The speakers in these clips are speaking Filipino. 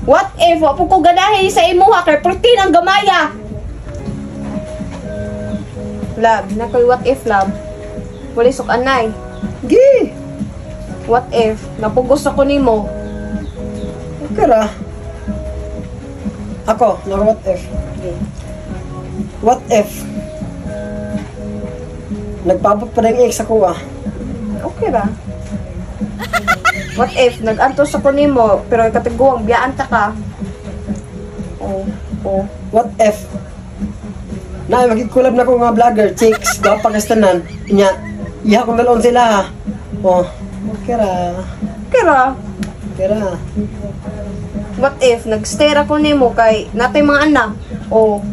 What if wapo ko ganahin sa imuha kay protein ang gamaya? Love, nakoy what if love? Wala sok anay. Gi. What if napugos ako nimo? Okay ra. Ako, what if? What if nagpabot pa rin ex ako Okay ra. What if nag-antos ako nimo pero katiguang biyaan ta ka? Oh. What if na magkikulab na ko nga vlogger chicks daw pagastanan nya iya ko melon sila ha. Oh, okay ra. Okay ra. What if nag-stare ako nimo kay natay mga anak? Oh.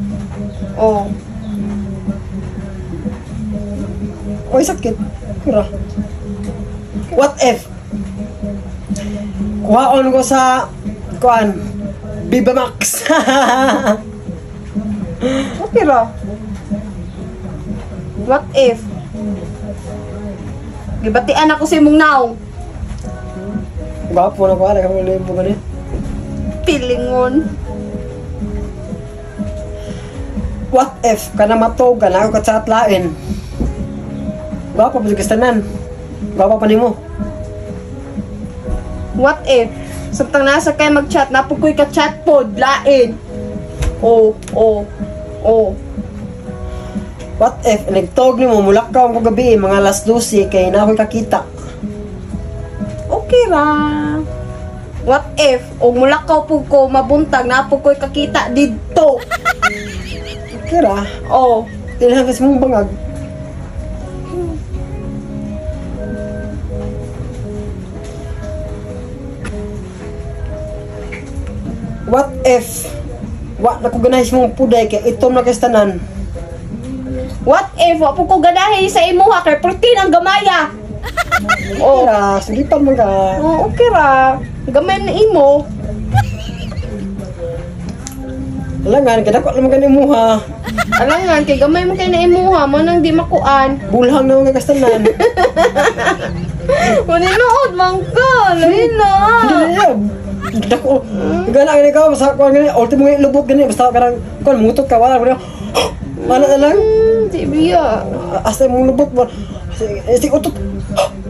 Oy sakit. Okay ra. What if kuhaon ko sa kuan Viva Max. Okay ra. What if gibatian ako sa imong naong? Gwapo na ko ara kamo limbo gani. Pilingon. What if kana matog ka na ako katsatlain? Gwapo pa kastanan. Gwapo pa nimo. What if samtang nasa kay mag-chat napukoy ka chat pod lain? Oh. What if nagtog nimo mulakaw ko gabi mga alas 12 kay na ako'y kakita? Okay ra. What if og mulakaw pug ko mabuntag napukoy kakita didto? Okay ra. Oh. Tinang kas mong bangag. What if wa na ko ganahis mong puday kay itom na kastanan? What if wapo ko ganahin sa imuha kay protein ang gamaya? Oh, ra, sulipan man ka. Oh, okay ra. Gamay na imo. Alangan kada ko naman kani mo ha. Alangan kay gamay mo kay na imuha man nang di makuan. Bulhang na mga kastanan. Maninood man ka. Lina. Dako. Gana gani ka sa ko gani ultimo nga lubog gani basta karang kon mutot ka wala gani. Wala na lang. Di biya. Asa mo lubog mo. Si utot.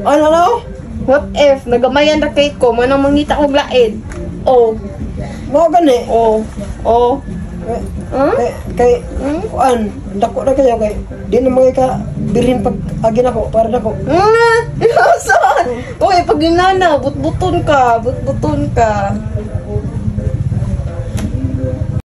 Ano na? What if nagamayan ra kay ko man ang mangita og lain? Oh. Mo gani. Oh. Kay kuan dako na kayo kay di na mga ka bilhin pag agin ako para dako. Saan? Uy, pag ginana, but-buton ka.